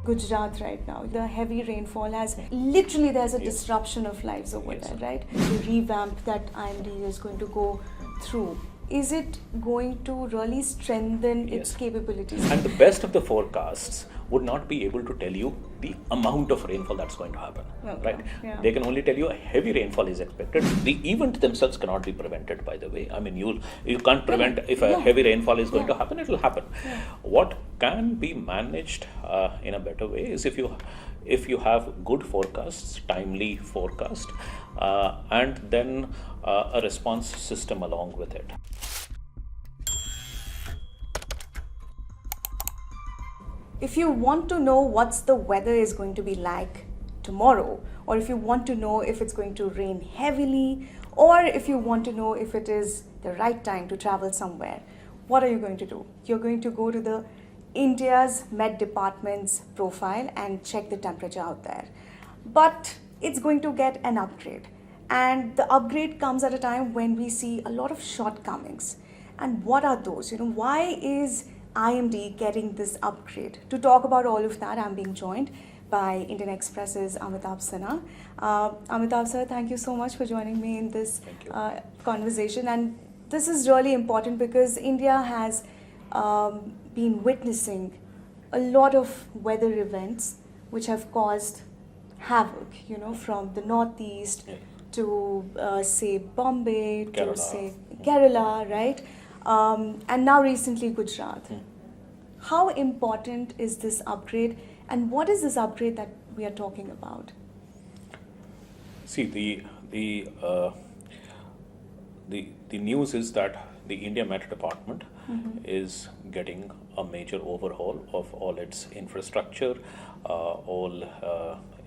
Gujarat right now. The heavy rainfall has literally, there's a disruption of lives over there, right? The revamp that IMD is going to go through. Is it going to really strengthen its capabilities? And the best of the forecasts would not be able to tell you the amount of rainfall that's going to happen, right? Yeah. They can only tell you a heavy rainfall is expected. The event themselves cannot be prevented, by the way. I mean, you can't prevent if a heavy rainfall is going to happen, it will happen. Yeah. What can be managed in a better way is if you have good forecasts, timely forecast, and then a response system along with it. If you want to know what's the weather is going to be like tomorrow, or if you want to know if it's going to rain heavily, or if you want to know if it is the right time to travel somewhere, what are you going to do? You're going to go to the India's Met Department's profile and check the temperature out there. But it's going to get an upgrade. And the upgrade comes at a time when we see a lot of shortcomings. And what are those? Why is IMD getting this upgrade? To talk about all of that, I'm being joined by Indian Express's Amitabh Sinha. Amitabh sir, thank you so much for joining me in this conversation. And this is really important because India has been witnessing a lot of weather events which have caused havoc, from the northeast to say Bombay, Kerala. to say Kerala, right? And now recently Gujarat. How important is this upgrade, and what is this upgrade that we are talking about? See, the news is that the India Met Department is getting a major overhaul of all its infrastructure, all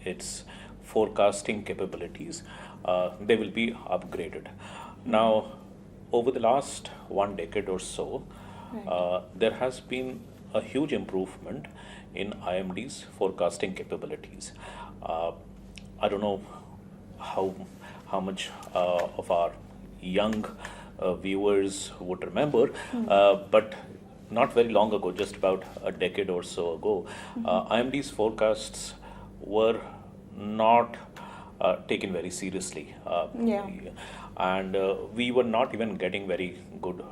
its forecasting capabilities. They will be upgraded. Now, over the last 1 decade or so, there has been a huge improvement in IMD's forecasting capabilities. I don't know how much of our young viewers would remember, but not very long ago, just about a decade or so ago, IMD's forecasts were not taken very seriously. And we were not even getting very good,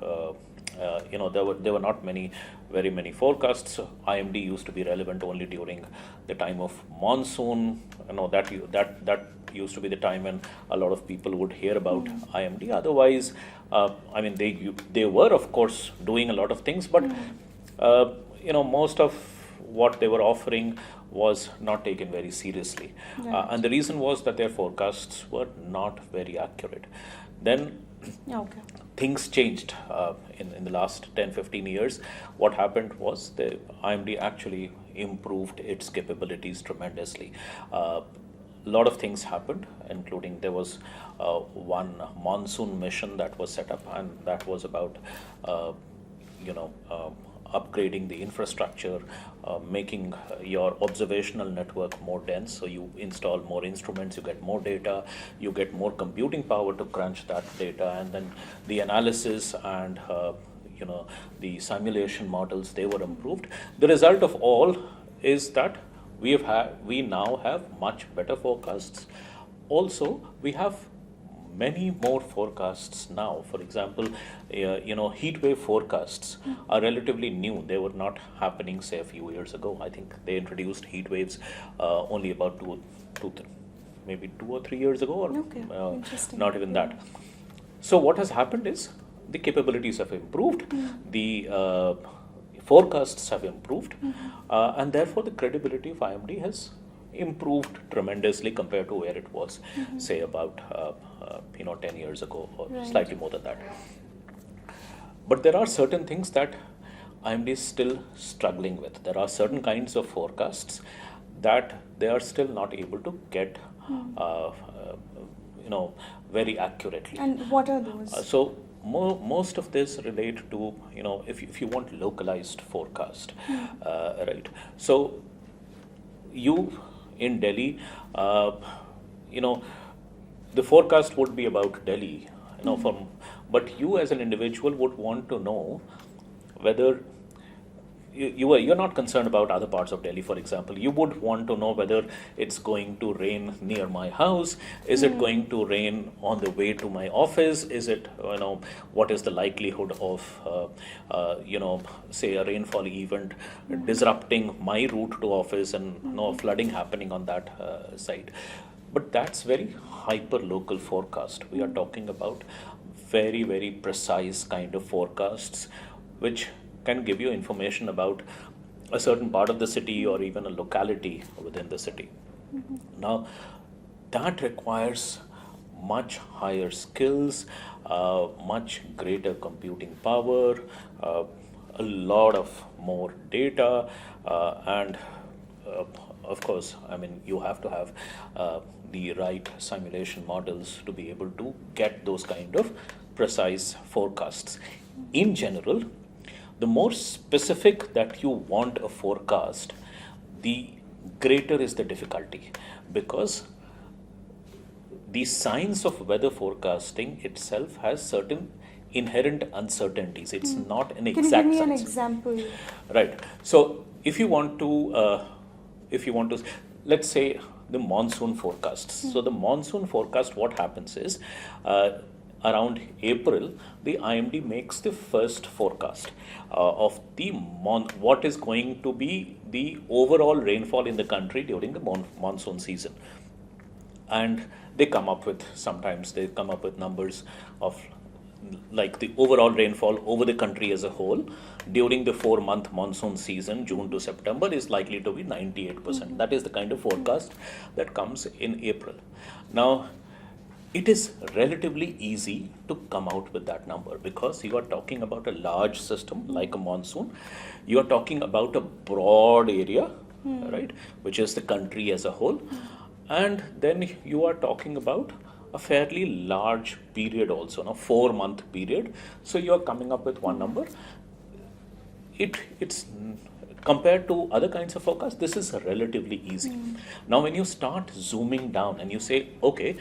there were not very many forecasts. IMD used to be relevant only during the time of monsoon. That used to be the time when a lot of people would hear about IMD. Otherwise, they were of course doing a lot of things, but most of what they were offering was not taken very seriously. And the reason was that their forecasts were not very accurate. Then things changed in the last 10-15 years. What happened was the IMD actually improved its capabilities tremendously. A lot of things happened, including there was one monsoon mission that was set up, and that was about upgrading the infrastructure, making your observational network more dense. So you install more instruments, you get more data, you get more computing power to crunch that data, and then the analysis and the simulation models, they were improved. The result of all is that we now have much better forecasts. Also, we have many more forecasts now. For example, heat wave forecasts are relatively new. They were not happening, say, a few years ago. I think they introduced heat waves only about maybe 2 or 3 years ago, or not even that. So what has happened is the capabilities have improved, the forecasts have improved, and therefore the credibility of IMD has improved tremendously compared to where it was, say, about 10 years ago, or slightly more than that. But there are certain things that IMD is still struggling with. There are certain kinds of forecasts that they are still not able to get very accurately. And what are those? So most of this relate to, if you want localized forecast, right? So you in Delhi, the forecast would be about Delhi, but you as an individual would want to know whether you're not concerned about other parts of Delhi, for example. You would want to know whether it's going to rain near my house. Is it going to rain on the way to my office? Is it, what is the likelihood of, say a rainfall event disrupting my route to office and flooding happening on that side? But that's very hyper local forecast. We are talking about very, very precise kind of forecasts, which can give you information about a certain part of the city or even a locality within the city. Now, that requires much higher skills, much greater computing power, a lot of more data, and of course, you have to have the right simulation models to be able to get those kind of precise forecasts. In general, the more specific that you want a forecast, the greater is the difficulty, because the science of weather forecasting itself has certain inherent uncertainties. It's not an exact Can you give me an science. example? Right. So if you want to, let's say the monsoon forecasts. So the monsoon forecast, what happens is, around April, the IMD makes the first forecast of the what is going to be the overall rainfall in the country during the monsoon season. And they come up with numbers of like the overall rainfall over the country as a whole during the 4-month monsoon season, June to September, is likely to be 98%. That is the kind of forecast that comes in April. Now, it is relatively easy to come out with that number because you are talking about a large system like a monsoon. You are talking about a broad area, right, which is the country as a whole. And then you are talking about a fairly large period also, 4-month period. So you are coming up with one number. It's compared to other kinds of forecasts, this is relatively easy. Now, when you start zooming down and you say, okay,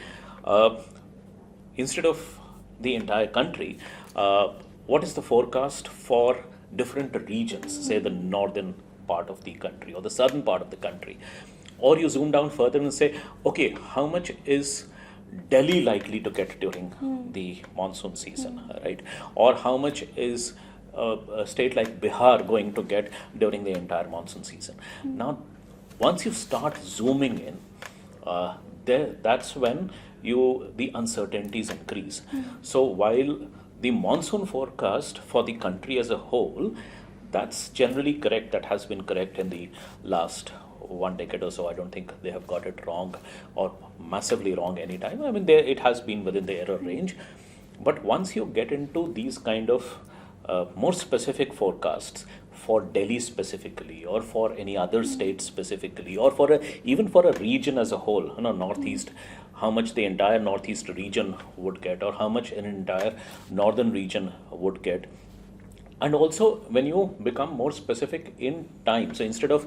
instead of the entire country, what is the forecast for different regions, say the northern part of the country or the southern part of the country? Or you zoom down further and say, okay, how much is Delhi likely to get during the monsoon season, right? Or how much is a state like Bihar going to get during the entire monsoon season? Now, once you start zooming in, that's when the uncertainties increase. So while the monsoon forecast for the country as a whole, that's generally correct, that has been correct in the last 1 decade or so. I don't think they have got it wrong or massively wrong anytime. It has been within the error range. But once you get into these kind of more specific forecasts for Delhi specifically, or for any other state specifically, or even for a region as a whole, Northeast, how much the entire Northeast region would get, or how much an entire Northern region would get. And also, when you become more specific in time, so instead of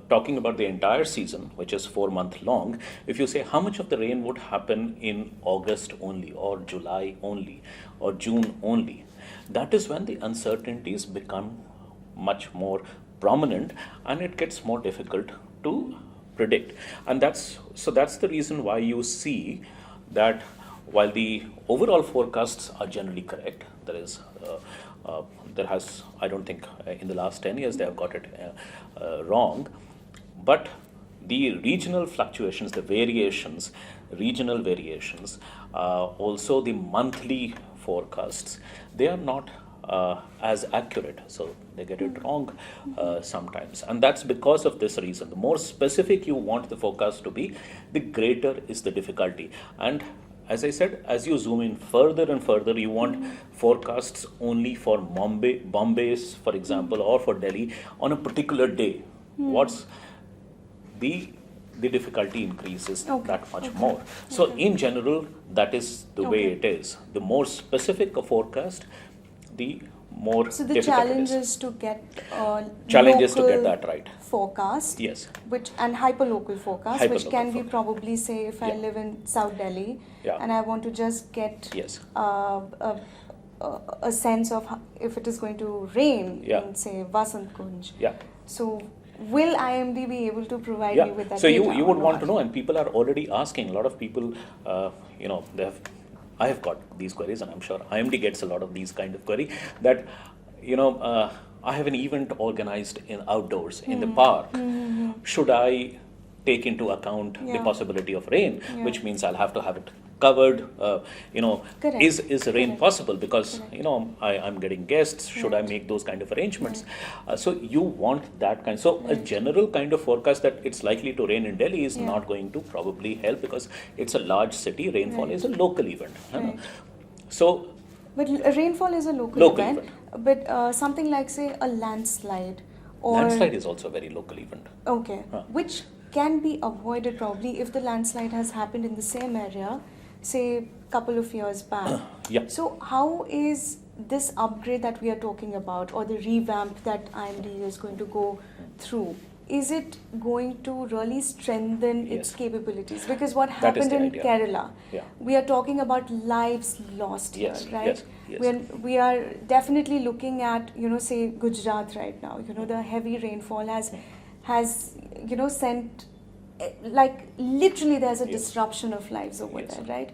talking about the entire season, which is 4 months long, if you say how much of the rain would happen in August only, or July only, or June only, that is when the uncertainties become much more prominent and it gets more difficult to predict. And that's the reason why you see that while the overall forecasts are generally correct, I don't think in the last 10 years they have got it wrong, but the regional fluctuations, the regional variations, also the monthly forecasts, they are not as accurate, so they get it wrong sometimes. And that's because of this reason. The more specific you want the forecast to be, the greater is the difficulty. And as I said, as you zoom in further and further, you want forecasts only for Bombay's, for example, or for Delhi on a particular day. What's the difficulty increases that much more. So in general, that is the way it is. The more specific a forecast, the more So the difficult challenge it is. is to get That right. forecast, Yes. and hyperlocal forecast, which Hyperlocal can be forecast. probably, say, if I Yeah. live in South Delhi Yeah. and I want to just get Yes. a a sense of if it is going to rain Yeah. in, say, Vasant Kunj. Yeah. So, will IMD be able to provide Yeah. me with that So data? you would or want to not? know, and people are already asking. A lot of people, they have. I have got these queries, and I'm sure IMD gets a lot of these kind of query. That, I have an event organized in outdoors in the park. Should I take into account the Yeah. possibility of rain, Yeah. which means I'll have to have it covered. Correct. Is rain Correct. possible? Because Correct. I'm getting guests. Should I Right. make those kind of arrangements? So you want that kind. So a Right. general kind of forecast that it's likely to rain in Delhi is Yeah. not going to probably help, because it's a large city. Rainfall Right. is a local event. Right. So But rainfall is a local, Local event. event. But something like, say, a landslide or landslide is also a very local event. okay, Huh. which can be avoided probably if the landslide has happened in the same area, say, couple of years back. Yeah. So how is this upgrade that we are talking about, or the revamp that IMD is going to go through, is it going to really strengthen its Yes. capabilities? Because what That is happened the in idea. Kerala, Yeah. we are talking about lives lost Yes, here, right? yes, yes. We are definitely looking at, say, Gujarat right now. The heavy rainfall has sent, like, literally there's a Yes. disruption of lives over Yes. there, right?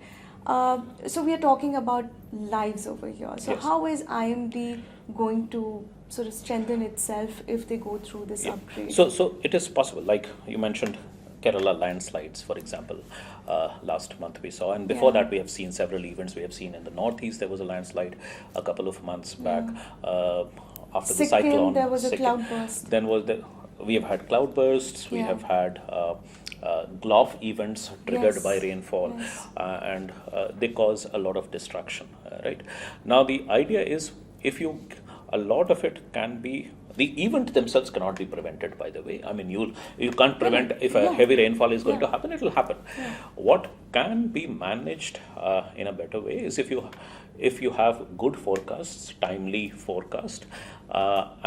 So we are talking about lives over here. So Yes. how is IMD going to sort of strengthen itself if they go through this Yeah. upgrade? So it is possible. Like you mentioned, Kerala landslides, for example, last month we saw, and before Yeah. that we have seen several events. We have seen in the northeast there was a landslide a couple of months back. After the Sikkim, cyclone, there was a Sikkim. cloudburst. Then we have had cloudbursts. We Yeah. have had GLOF events triggered Yes. by rainfall, Yes. and they cause a lot of destruction. Right now, the idea is a lot of it can be. The event themselves cannot be prevented, by the way. I mean, you can't prevent if a Yeah. heavy rainfall is going Yeah. to happen, it will happen. Yeah. What can be managed in a better way is if you have good forecasts, timely forecast,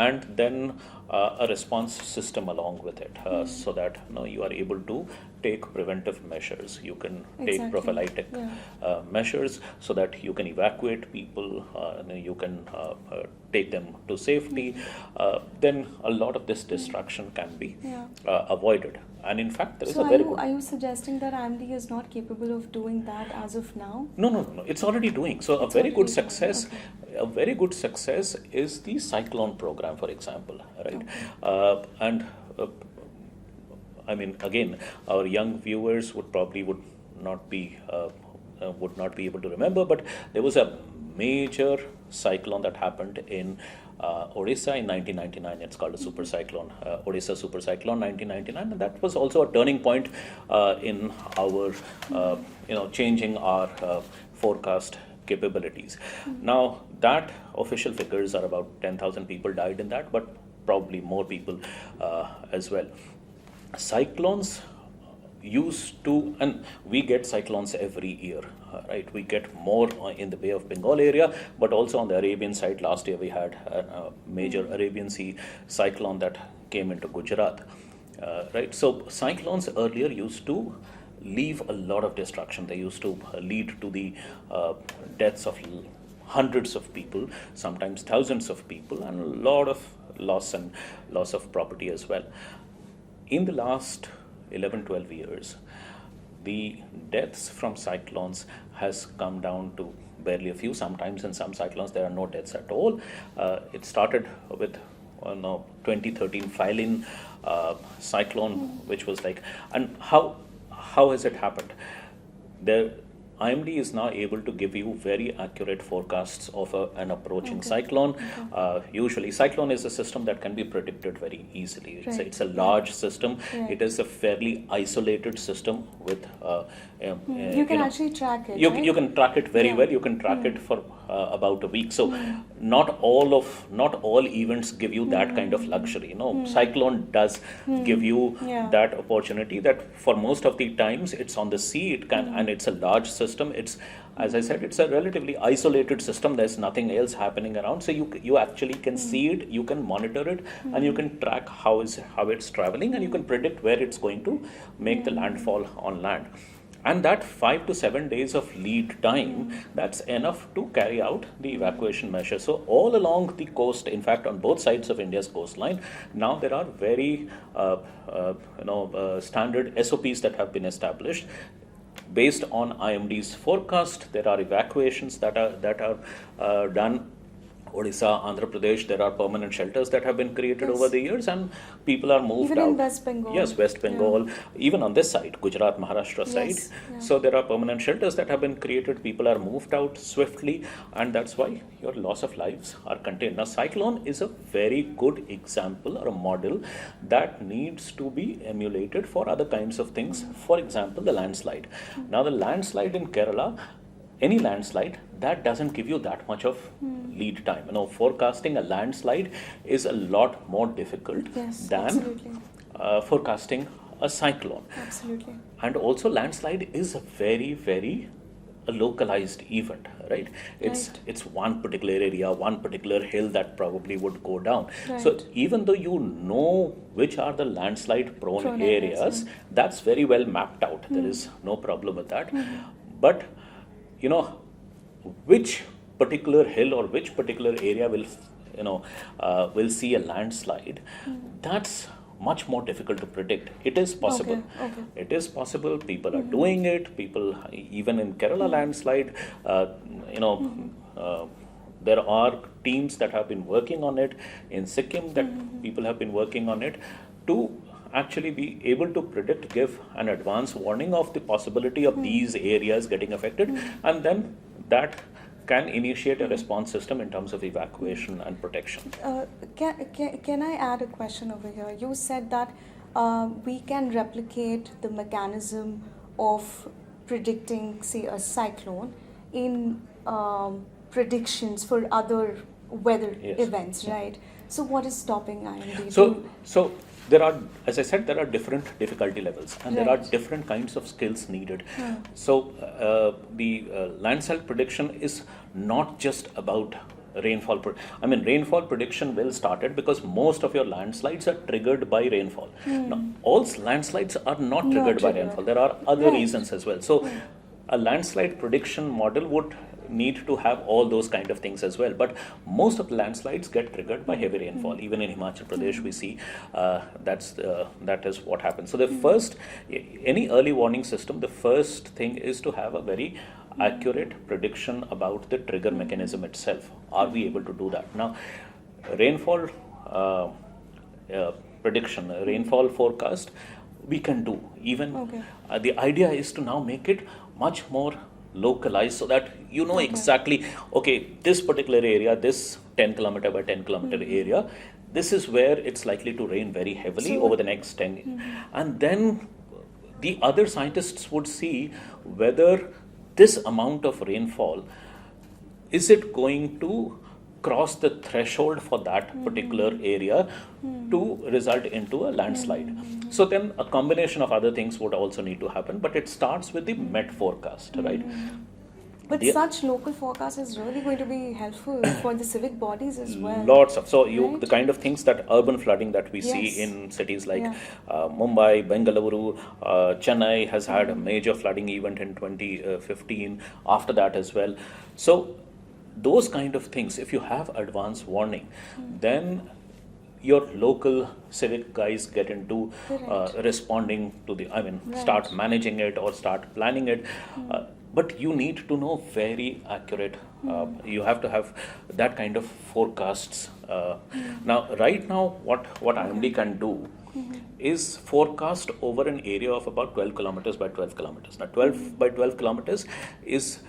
and then a response system along with it, so that you are able to take preventive measures. You can take Exactly. prophylactic Yeah. measures so that you can evacuate people, you can take them to safety. Then a lot of this destruction can be Yeah. avoided. And in fact, there is So a very good. are you suggesting that IMD is not capable of doing that as of now? No. It's already doing. So It's a very good already doing, success. okay. A very good success is the Cyclone program, for example, right? And I mean, again, our young viewers would not be able to remember, but there was a major cyclone that happened in Odisha in 1999. It's called a super cyclone, Odisha super cyclone 1999, and that was also a turning point in our, changing our forecast capabilities. Now, that official figures are about 10,000 people died in that, but probably more people as well. Cyclones used to, and we get cyclones every year, right? We get more in the Bay of Bengal area, but also on the Arabian side. Last year we had a major Arabian Sea cyclone that came into Gujarat, right? So cyclones earlier used to leave a lot of destruction. They used to lead to the deaths of hundreds of people, sometimes thousands of people, and a lot of loss of property as well. In the last 11-12 years, the deaths from cyclones has come down to barely a few. Sometimes in some cyclones there are no deaths at all. It started with 2013 Phylline cyclone, which was like, and how has it happened? IMD is now able to give you very accurate forecasts of an approaching cyclone. Usually, cyclone is a system that can be predicted very easily. It's a large system. Right. It is a fairly isolated system with. You can actually track it. right? You can track it very Yeah. well. You can track it for about a week. So, not all events give you that kind of luxury. Cyclone does give you Yeah. that opportunity. That for most of the times it's on the sea. It can, and it's a large system. It's, as I said, it's a relatively isolated system. There's nothing else happening around. So you actually can see it. You can monitor it, and you can track how it's traveling, and you can predict where it's going to make the landfall on land. And that 5 to 7 days of lead time, that's enough to carry out the evacuation measures. So all along the coast, in fact, on both sides of India's coastline, now there are very standard SOPs that have been established. Based on IMD's forecast, there are evacuations that are done. Odisha, Andhra Pradesh, there are permanent shelters that have been created over the years, and people are moved Even out. in West Bengal. Yes, West Bengal, even on this side, Gujarat, Maharashtra side. So there are permanent shelters that have been created. People are moved out swiftly, and that's why your loss of lives are contained. Now, Cyclone is a very good example or a model that needs to be emulated for other kinds of things. For example, the landslide. Now, the landslide in Kerala, any landslide, that doesn't give you that much of lead time. Forecasting a landslide is a lot more difficult than forecasting a cyclone. Absolutely. And also, landslide is a very, very localized event, right? It's one particular area, one particular hill that probably would go down. So even though you know which are the landslide prone areas, that's very well mapped out. There is no problem with that. But which particular hill or which particular area will see a landslide, that's much more difficult to predict. It is possible. It is possible. People are doing it. People, even in Kerala landslide, there are teams that have been working on it. In Sikkim, that people have been working on it to actually be able to predict, give an advance warning of the possibility of these areas getting affected, and then that can initiate a response system in terms of evacuation and protection. Can I add a question over here? You said that we can replicate the mechanism of predicting, say, a cyclone in predictions for other weather events, right? So what is stopping IMD? So there are, as I said, there are different difficulty levels, and there are different kinds of skills needed. So the landslide prediction is not just about rainfall. Rainfall prediction well started because most of your landslides are triggered by rainfall. Now, all landslides are not triggered by rainfall. There are other reasons as well. So a landslide prediction model would need to have all those kind of things as well, but most of the landslides get triggered by heavy rainfall. Even in Himachal Pradesh, we see that is what happens. So the first, any early warning system, the first thing is to have a very accurate prediction about the trigger mechanism itself. Are we able to do that? Now, rainfall prediction, rainfall forecast, we can do. Even the idea is to now make it much more localized so that you know exactly, this particular area, this 10 kilometer by 10 kilometer area, this is where it's likely to rain very heavily over the next 10. And then the other scientists would see whether this amount of rainfall, is it going to cross the threshold for that particular area to result into a landslide. So then a combination of other things would also need to happen, but it starts with the Met forecast, right? But such local forecast is really going to be helpful for the civic bodies as well. Lots of, the kind of things that urban flooding that we see in cities like Mumbai, Bengaluru, Chennai has had a major flooding event in 2015, after that as well. So those kind of things, if you have advance warning, then your local civic guys get into responding to start managing it or start planning it. But you need to know very accurate, you have to have that kind of forecasts. Now, right now, what IMD can do is forecast over an area of about 12 kilometers by 12 kilometers. Now, 12 by 12 kilometers is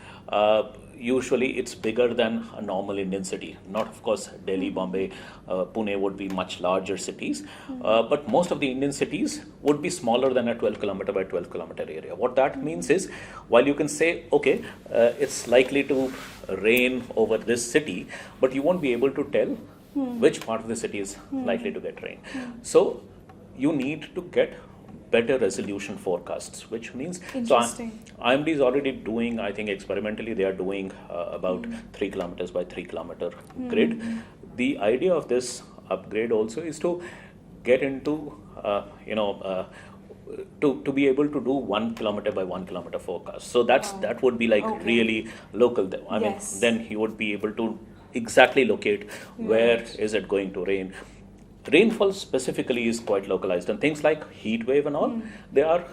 usually it's bigger than a normal Indian city. Not, of course, Delhi, Bombay, Pune would be much larger cities, but most of the Indian cities would be smaller than a 12 kilometer by 12 kilometer area. What that means is, while you can say, it's likely to rain over this city, but you won't be able to tell which part of the city is likely to get rain. So you need to get better resolution forecasts, which means IMD is already doing, I think experimentally they are doing about 3 kilometers by 3 kilometer grid. The idea of this upgrade also is to get into to be able to do 1 kilometer by 1 kilometer forecast. So that would be like really local. I mean, then he would be able to exactly locate where is it going to rain. Rainfall specifically is quite localized, and things like heat wave and all, they are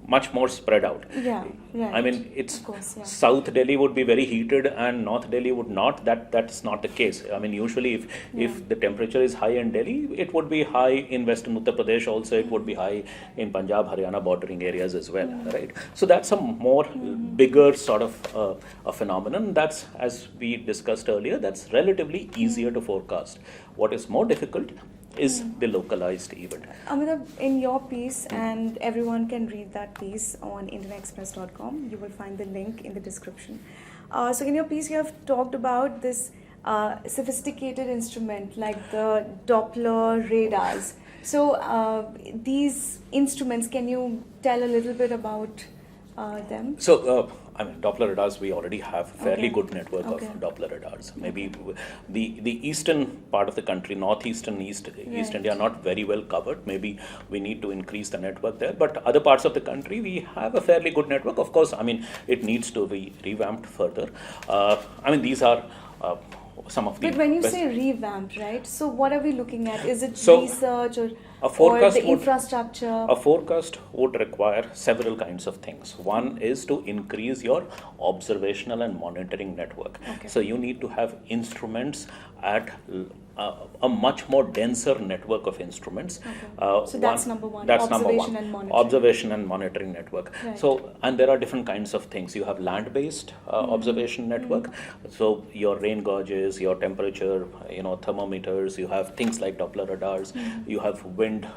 much more spread out. I mean, it's South Delhi would be very heated and North Delhi would not. That's not the case. I mean, usually if the temperature is high in Delhi, it would be high in Western Uttar Pradesh also. It would be high in Punjab, Haryana bordering areas as well, right? So that's a more bigger sort of a phenomenon. That's, as we discussed earlier, that's relatively easier to forecast. What is more difficult is the localized event. Amitabh, in your piece, and everyone can read that piece on indianexpress.com, you will find the link in the description. So in your piece, you have talked about this sophisticated instrument like the Doppler radars. So these instruments, can you tell a little bit about them? So, I mean, Doppler radars, we already have fairly good network of Doppler radars. Maybe the eastern part of the country, East India, are not very well covered. Maybe we need to increase the network there. But other parts of the country, we have a fairly good network. Of course, I mean, it needs to be revamped further. I mean, these are some of the. But when you say revamped, right? So what are we looking at? Is it research or the infrastructure? A forecast would require several kinds of things. One is to increase your observational and monitoring network. So you need to have instruments at a much more denser network of instruments. So that's number one. That's observation number one. And monitoring. Observation and monitoring network. Right. So, and there are different kinds of things. You have land-based observation network. So your rain gauges, your temperature, thermometers. You have things like Doppler radars. You have wind,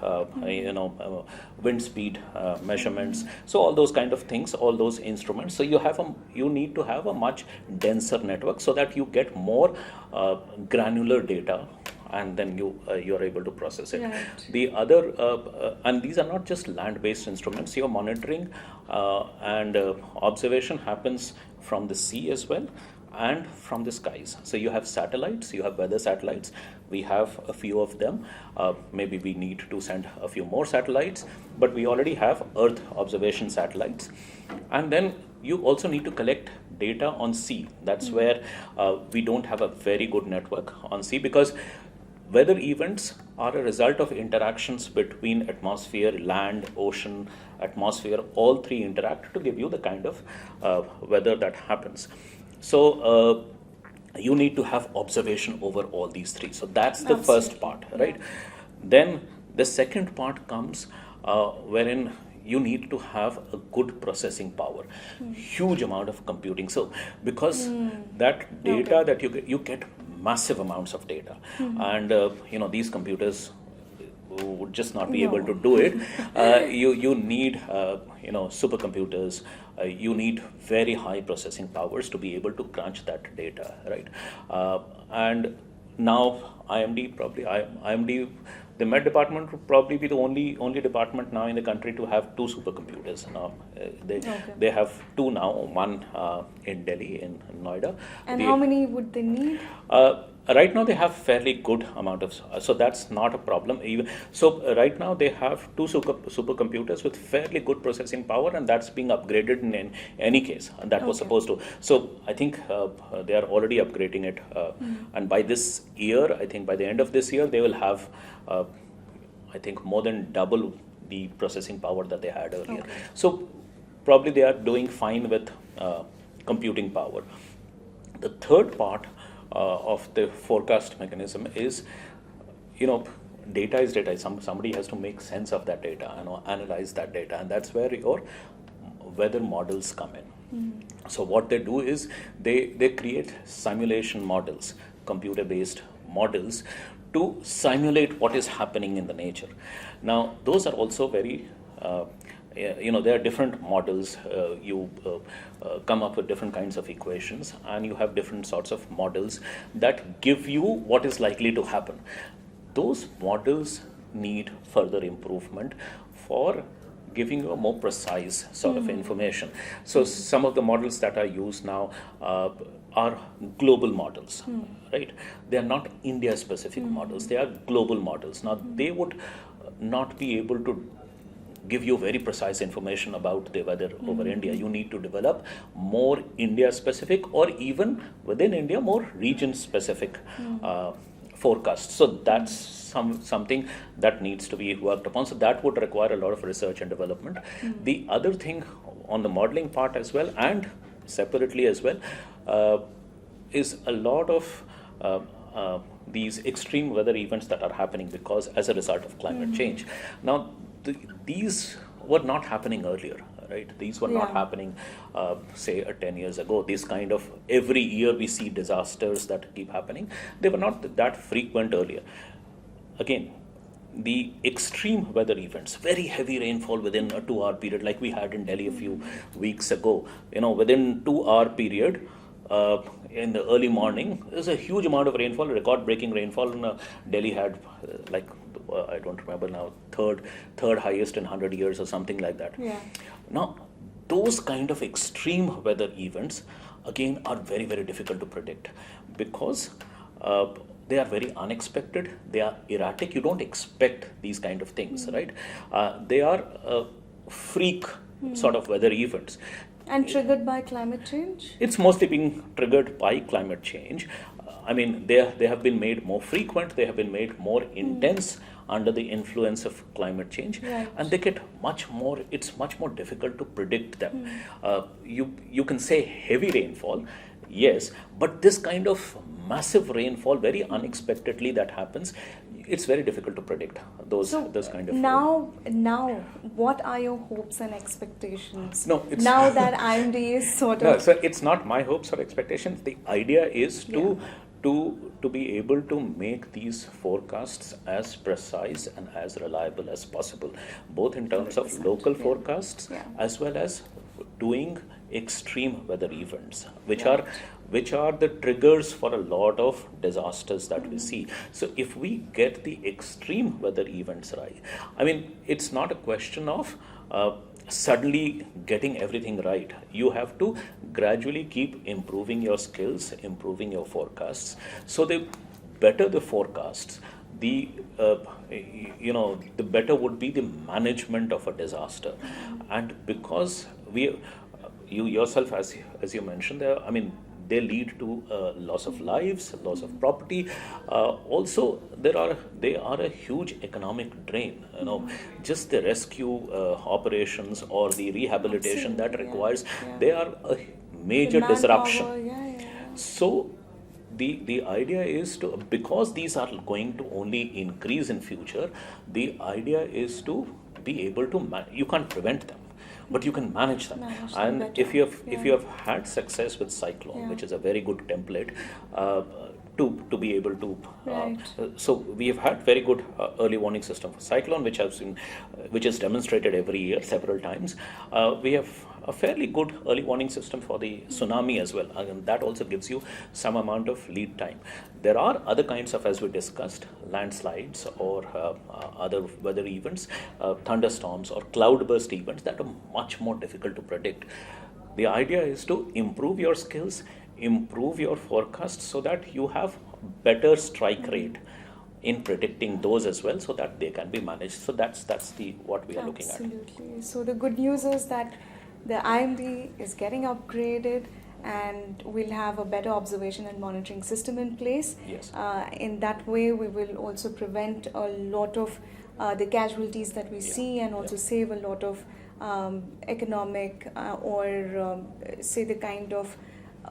wind speed measurements. So all those kind of things, all those instruments. So you need to have a much denser network so that you get more granular data, and then you're able to process it. Right. The other, and these are not just land-based instruments. Your monitoring and observation happens from the sea as well and from the skies. So you have satellites, you have weather satellites. We have a few of them. Maybe we need to send a few more satellites, but we already have Earth observation satellites. And then you also need to collect data on sea. That's where we don't have a very good network on sea, because weather events are a result of interactions between atmosphere, land, ocean, atmosphere. All three interact to give you the kind of weather that happens. So you need to have observation over all these three. So that's the first part, right? Then the second part comes wherein you need to have a good processing power, huge amount of computing. So because that data that you get massive amounts of data, and these computers would just not be able to do it. You need supercomputers. You need very high processing powers to be able to crunch that data, right? And now IMD, the Met Department would probably be the only department now in the country to have two supercomputers. Now they have two now, one in Delhi, in Noida. And how many would they need? Right now they have fairly good amount of, so that's not a problem. Even so, right now they have two supercomputers with fairly good processing power, and that's being upgraded in any case. And that was supposed to. So I think they are already upgrading it, and by this year, I think by the end of this year, they will have, I think, more than double the processing power that they had earlier. So probably they are doing fine with computing power. The third part of the forecast mechanism is, data is data. Somebody has to make sense of that data, analyze that data, and that's where your weather models come in. So what they do is they create simulation models, computer-based models, to simulate what is happening in the nature. Now those are also very there are different models. You come up with different kinds of equations, and you have different sorts of models that give you what is likely to happen. Those models need further improvement for giving you a more precise sort of information. So some of the models that are used now are global models, right? They are not India-specific models. They are global models. Now, they would not be able to give you very precise information about the weather over India. You need to develop more India specific, or even within India more region specific forecasts. So that's something that needs to be worked upon. So that would require a lot of research and development. The other thing on the modeling part as well, and separately as well, is a lot of these extreme weather events that are happening because as a result of climate change. Now, these were not happening earlier, right? These were not happening, say, 10 years ago. This kind of every year we see disasters that keep happening. They were not that frequent earlier. Again, the extreme weather events, very heavy rainfall within a 2-hour period, like we had in Delhi a few weeks ago. Within 2-hour period, in the early morning, there's a huge amount of rainfall, record-breaking rainfall. Delhi had I don't remember now, third highest in 100 years or something like that. Now, those kind of extreme weather events, again, are very, very difficult to predict because they are very unexpected, they are erratic. You don't expect these kind of things, right? They are freak sort of weather events. And triggered by climate change? It's mostly being triggered by climate change. I mean, they have been made more frequent, they have been made more intense under the influence of climate change, and they get it's much more difficult to predict them. You can say heavy rainfall, yes, but this kind of massive rainfall, very unexpectedly that happens, it's very difficult to predict those kind of. Now, what are your hopes and expectations? No, it's now that IMD is sort of. No, so it's not my hopes or expectations. The idea is to be able to make these forecasts as precise and as reliable as possible, both in terms of local forecasts as well as doing extreme weather events, which are the triggers for a lot of disasters that we see. So if we get the extreme weather events right, I mean, it's not a question of suddenly getting everything right. You have to gradually keep improving your skills, improving your forecasts. So the better the forecasts, the better would be the management of a disaster. And because you yourself, as you mentioned there, I mean, they lead to loss of lives, loss of property. Also, they are a huge economic drain. Just the rescue operations or the rehabilitation that requires, they are a major disruption. So the idea is because these are going to only increase in future, the idea is to be able to you can't prevent them, but you can manage them. And better. If you have had success with Cyclone, which is a very good template to be able to so we have had very good early warning system for Cyclone, which is demonstrated every year several times. We have a fairly good early warning system for the tsunami as well, and that also gives you some amount of lead time. There are other kinds of, as we discussed, landslides or other weather events, thunderstorms or cloudburst events that are much more difficult to predict. The idea is to improve your skills, improve your forecast so that you have better strike rate in predicting those as well, so that they can be managed. So that's what we are looking at. Absolutely. So the good news is that the IMD is getting upgraded, and we'll have a better observation and monitoring system in place. Yes. In that way, we will also prevent a lot of the casualties that we see, and also save a lot of economic or say the kind of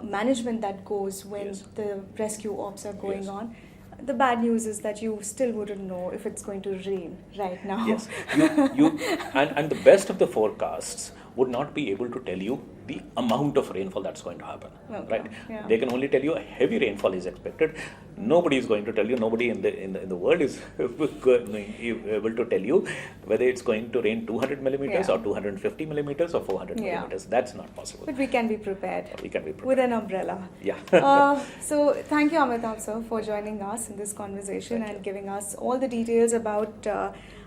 management that goes when the rescue ops are going on. The bad news is that you still wouldn't know if it's going to rain right now. Yes, and the best of the forecasts would not be able to tell you the amount of rainfall that's going to happen, right? Yeah. They can only tell you a heavy rainfall is expected. Nobody is going to tell you. Nobody in the world is able to tell you whether it's going to rain 200 millimeters or 250 millimeters or 400 millimeters. That's not possible. But we can be prepared. We can be prepared with an umbrella. Yeah. So thank you, Amitabh sir, for joining us in this conversation and giving us all the details about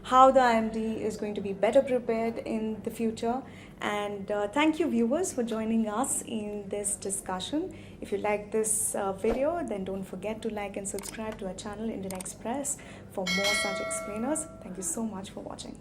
how the IMD is going to be better prepared in the future. And thank you, viewers, for joining us in this discussion. If you like this video, then don't forget to like and subscribe to our channel, Indian Express, for more such explainers. Thank you so much for watching.